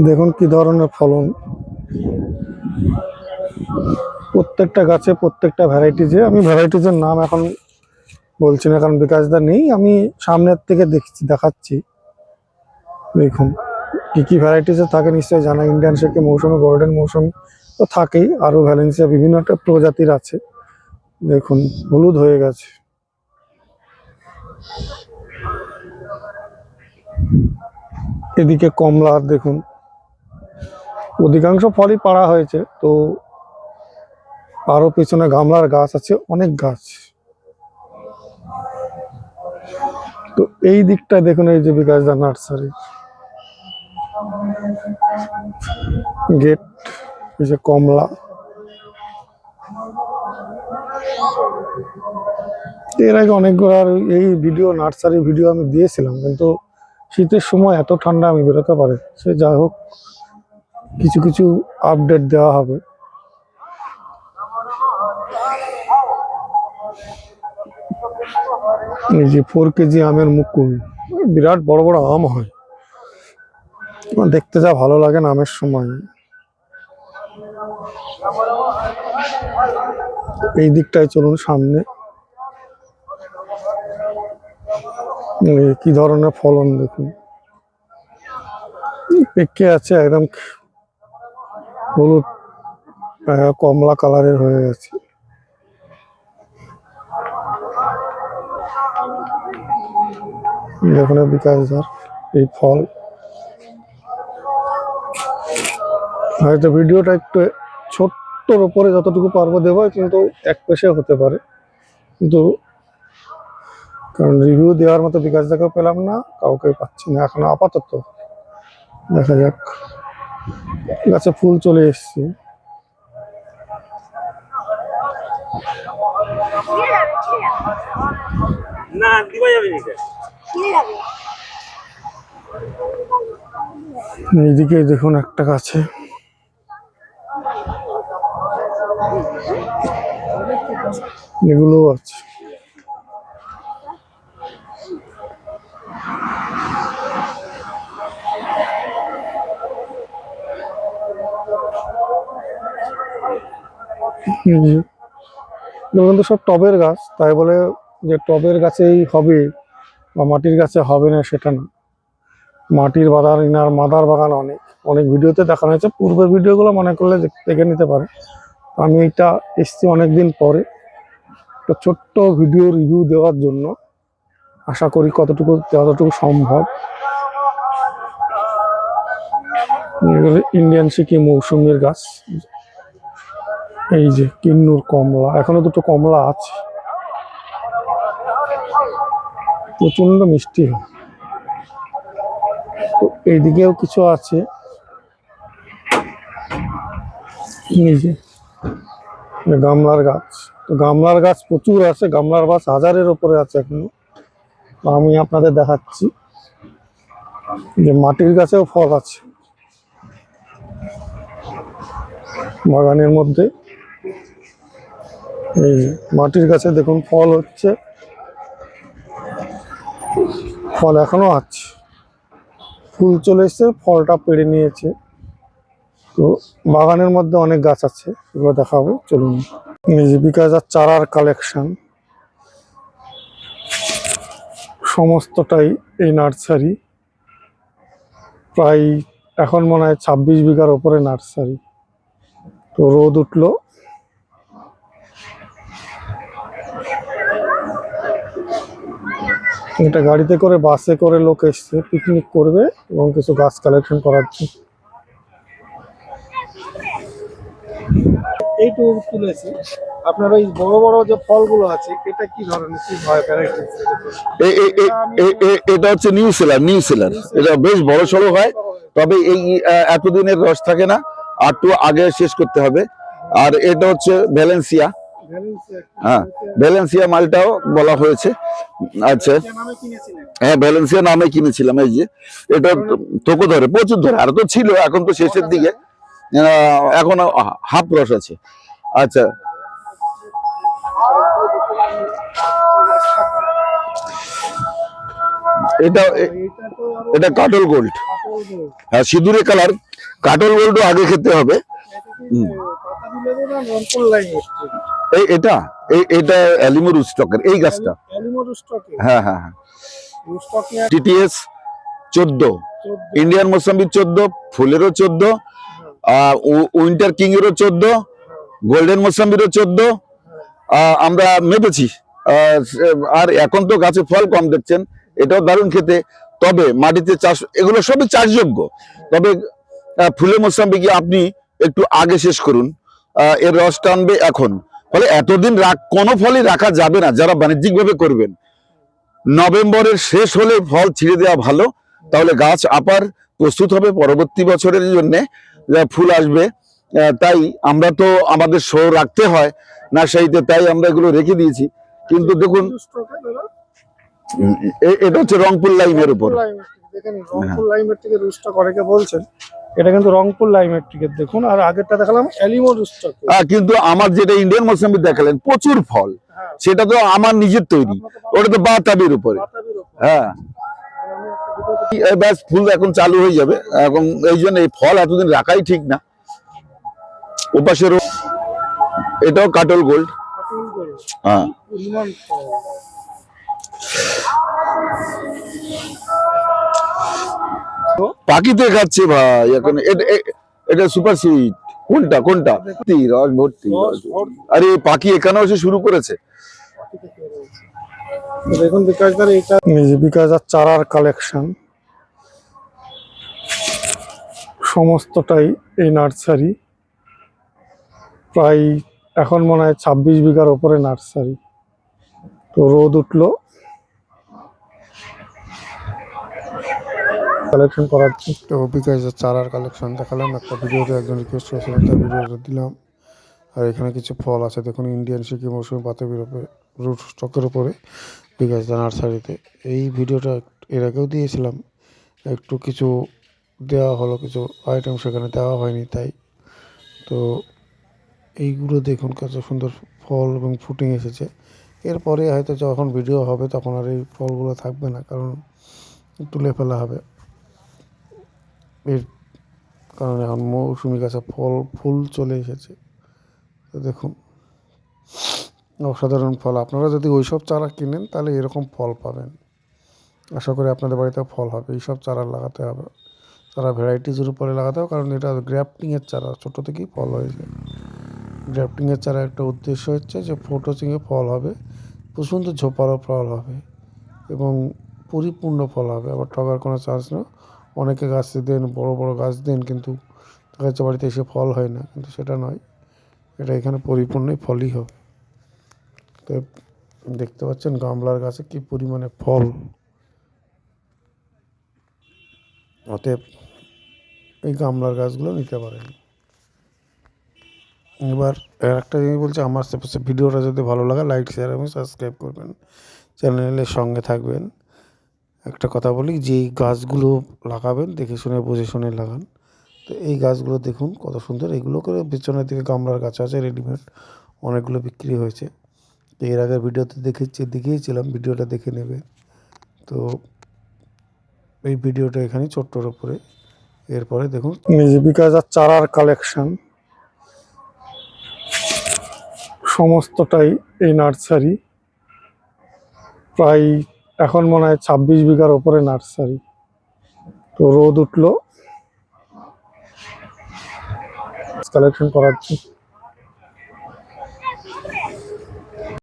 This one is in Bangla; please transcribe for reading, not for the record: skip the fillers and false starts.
দেখুন কি ধরনের ফলন, প্রত্যেকটা গাছে প্রত্যেকটা ভ্যারাইটিজে। আমি ভ্যারাইটিজের নাম এখন বলছি না, কারণ বিকাশদা নেই। আমি সামনের থেকে দেখাচ্ছি। দেখুন কি কি ভ্যারাইটিজের থাকে নিশ্চয়ই জানা। ইন্ডিয়ান শেকি মৌসুমি, গোল্ডেন মৌসুমি তো থাকেই, আরও ভ্যালেন্সিয়া বিভিন্ন একটা প্রজাতির আছে। দেখুন হলুদ হয়ে গেছে। এদিকে কমলা দেখুন, অধিকাংশ ফলই পাড়া হয়েছে, তো আরো পিছনে গামলার গাছ আছে, অনেক গাছ। তো এই দিকটা দেখুন, এই যে বিকাশদা নার্সারি গেট, এই যে কমলা। এর আগে অনেকগুলো এই ভিডিও, নার্সারি ভিডিও আমি দিয়েছিলাম, কিন্তু শীতের সময় এত ঠান্ডা আমি বেরোতে পারি। সে যাই হোক, কিছু কিছু আপডেট দেওয়া হবে। এই যে 4 কেজি আমের মুকুল, বিরাট বড় বড় আম হয়, দেখতে যা ভালো লাগে না আমের সময়। এই দিকটায় চলুন সামনে, কি ধরনের ফলন দেখুন। পেকে আছে একদম হলুদ, কমলা কালারের হয়ে গেছে। দেখুন বিকাশদার এই ফল। হয়তো ভিডিওটা একটু ছোট্টর উপরে যতটুকু পারবো দেবো, কিন্তু এক পেশে হতে পারে, কিন্তু কারণ রিভিউ দেওয়ার মতো বিকাশদাকেও পেলাম না, কাউকে পাচ্ছি না এখনো আপাতত। দেখা যাক, গাছে ফুল চলে এসছে। এইদিকে দেখুন একটা গাছে এগুলো আছে। কিন্তু সব টবের গাছ, তাই বলে যে টবের গাছেই হবে বা মাটির গাছে হবে না সেটা না। মাটির বাগান, ইনার মাদার বাগান অনেক অনেক ভিডিওতে দেখানো হয়েছে। পূর্বের ভিডিওগুলো মনে করলে দেখে নিতে পারে। আমি এটা এসছি অনেকদিন পরে, একটা ছোট্ট ভিডিও রিভিউ দেওয়ার জন্য। আশা করি যতটুকু সম্ভব। ইন্ডিয়ান শেকি মৌসুমির গাছ। এই যে কিন্নুর কমলা, এখনো দুটো কমলা আছে, প্রচন্ড মিষ্টি হয়। তো এইদিকেও কিছু আছে। এই যে গামলার গাছ, তো গামলার গাছ প্রচুর আছে, গামলার গাছ 1000-এর উপরে আছে এখনো। আমি আপনাদের দেখাচ্ছি যে মাটির গাছেও ফল আছে বাগানের মধ্যে। এই মাটির গাছে দেখুন ফল হচ্ছে, ফল এখনো আছে, ফুল চলে এসছে, ফলটা পেড়ে নিয়েছে। তো বাগানের মধ্যে অনেক গাছ আছে, এগুলো দেখাবো চলুন। এই যে বিকাশদার চারার কালেকশন, সমস্তটাই এই নার্সারি। প্রায় এখন মনে হয় 26 বিঘার ওপরে নার্সারি। তো রোদ উঠলো, এটা গাড়িতে করে বাসে করে লোক এসছে পিকনিক করবে এবং কিছু গাছ কালেকশন করার জন্য। এইটুকু তুলেছি। আপনার ওই বড় বড় যে ফলগুলো আছে, এটা কি ধরনের, কি ভ্যারাইটি? এটা হচ্ছে নিউজিল্যান্ড। এটা বেশ বড় সড়ো হয়, তবে এই এতদিনের রস থাকে না, আর একটু আগে শেষ করতে হবে। আর এটা হচ্ছে ভ্যালেন্সিয়া। হ্যাঁ, ভ্যালেন্সিয়া মালটাও বলা হয়েছে। আচ্ছা, হ্যাঁ ভ্যালেন্সিয়া নামে কিনেছিলাম। এই যে এটা তোকে ধরে, প্রচুর ধরে, আর তো ছিল, এখন তো শেষের দিকে, এখন হাফ রস আছে। আচ্ছা, এটা এটা তো আরো এটা কাটল গোল্ড। কাটল গোল্ড। হ্যাঁ, সিঁদুরে কালার। কাটল গোল্ডও আগে খেতে হবে। এটা কি পাতা দিলে না রংপুর লাইন এসছে? এটা অ্যালিমো রুস্টকের এই গাছটা। অ্যালিমো রুস্টকে। হ্যাঁ হ্যাঁ হ্যাঁ। রুস্টক নিয়ে TTS 14, 14। Indian mosambi 14, ফুলেরও 14, winter king এরও 14, গোল্ডেন মৌসাম্বিরও 14 আমরা মেপেছি। আর এখন তো গাছে ফল কম দেখছেন, এটাও দারুণ খেতে। তবে মাটিতে চাষ, এগুলো সবই চাষযোগ্য। তবে ফুলের মৌসাম্বিকে আপনি একটু আগে শেষ করুন, এর রস টানবে এখন। ফলে এতদিন কোনো ফলই রাখা যাবে না যারা বাণিজ্যিক ভাবে করবেন। নভেম্বরের শেষ হলে ফল ছিঁড়ে দেওয়া ভালো, তাহলে গাছ আবার প্রস্তুত হবে পরবর্তী বছরের জন্য ফুল আসবে। তাই আমরা তো আমাদের শো রাখতে হয় না সেইতে, তাই আমরা এগুলো রেখে দিয়েছি। কিন্তু দেখুন, রুস্টকে দাদা এটা হচ্ছে রংপুর লাইমের উপর। দেখেন রংপুর লাইমেট্রিকের রুস্টক অনেকে বলছেন, এটা কিন্তু রংপুর লাইমেট্রিকের। দেখুন, আর আগেরটা দেখালাম অ্যালিমো রুস্টক। কিন্তু আমার যেটা ইন্ডিয়ান মৌসাম্বি দেখালেন প্রচুর ফল, সেটা তো আমার নিজের তৈরি, ওটা তো বাতাবির উপরে। হ্যাঁ, ব্যাস ফুল এখন চালু হয়ে যাবে এখন, এই জন্য এই ফল এতদিন রাখাই ঠিক না। ওপাশেরও এটাও কাটল গোল্ড। হ্যাঁ, পাখিতে খাচ্ছে ভাই এখন। এটা সুপার সুইট। কোনটা কোনটা? রস ভর্তি। আরে পাখি এখানে এসে শুরু করেছে। দেখুন বিকাশদার, এটা বিকাশদার চারার কালেকশন সমস্তটাই এই নার্সারি। প্রায় এখন মনে হয় 26 বিঘার ওপরে নার্সারি। তো রোদ উঠলো, কালেকশন করার তো বিকাশদার চারার কালেকশন দেখালাম। একটা ভিডিওতে একজন রিকোয়েস্ট করেছিলেন, তার ভিডিওটা দিলাম। আর এখানে কিছু ফল আছে দেখুন, ইন্ডিয়ান সিকি মৌসুমি বাতাবির উপরে, রুট স্টকের উপরে বিকাশদা নার্সারিতে। এই ভিডিওটা এর আগেও দিয়েছিলাম, একটু কিছু দেওয়া হলো, কিছু আইটেম সেখানে দেওয়া হয়নি তাই। তো এইগুলো দেখুন কত সুন্দর ফল এবং ফুটিং এসেছে। এরপরে হয়তো যখন ভিডিও হবে তখন আর এই ফলগুলো থাকবে না, কারণ তুলে ফেলা হবে। এর কারণ এখন মৌসুমি গাছে ফুল চলে এসেছে। তো দেখুন অসাধারণ ফল। আপনারা যদি ওইসব চারা কিনেন তাহলে এরকম ফল পাবেন। আশা করি আপনাদের বাড়িতে ফল হবে। এইসব চারা লাগাতে হবে, চারা ভ্যারাইটিজের উপরে লাগাতে হবে, কারণ এটা গ্রাফটিংয়ের চারা, ছোটো থেকেই ফল হয়েছে। গ্রাফটিংয়ের চারা একটা উদ্দেশ্য হচ্ছে যে ফটোচিংয়ে ফল হবে, সুন্দর ঝোপালো ফল হবে এবং পরিপূর্ণ ফল হবে। আবার ঠকার কোনো চান্স নেই। অনেকে গাছ দেন, বড় বড় গাছ দেন, কিন্তু দেখা যাচ্ছে বাড়িতে এসে ফল হয় না, কিন্তু সেটা নয়, এটা এখানে পরিপূর্ণই ফলই হবে। তো দেখতে পাচ্ছেন গামলার গাছে কি পরিমাণে ফল। অতএব এই গামলার গাছগুলো নিতে পারেন। এবার একটা জিনিস বলছি, আমার ভিডিওটা যদি ভালো লাগে লাইক, শেয়ার এবং সাবস্ক্রাইব করবেন, চ্যানেলের সঙ্গে থাকবেন। একটা কথা বলি, যে এই গাছগুলো লাগাবেন দেখে শুনে বুঝে শুনে লাগান। তো এই গাছগুলো দেখুন কত সুন্দর। এগুলো করে পিছনের দিকে গামলার গাছ আছে রেডিমেড, অনেকগুলো বিক্রি হয়েছে। এর আগের ভিডিওতে দেখিয়েছিলাম, ভিডিওটা দেখে নেবে। তো এই ভিডিওটা এখানে ছোট্টর উপরে। এরপরে দেখুন বিকাশদার চারার কালেকশন সমস্তটাই এই নার্সারি। প্রায় এখন মনে হয় 26 বিঘার ওপরে নার্সারি। তো রোদ উঠলো, কালেকশন করার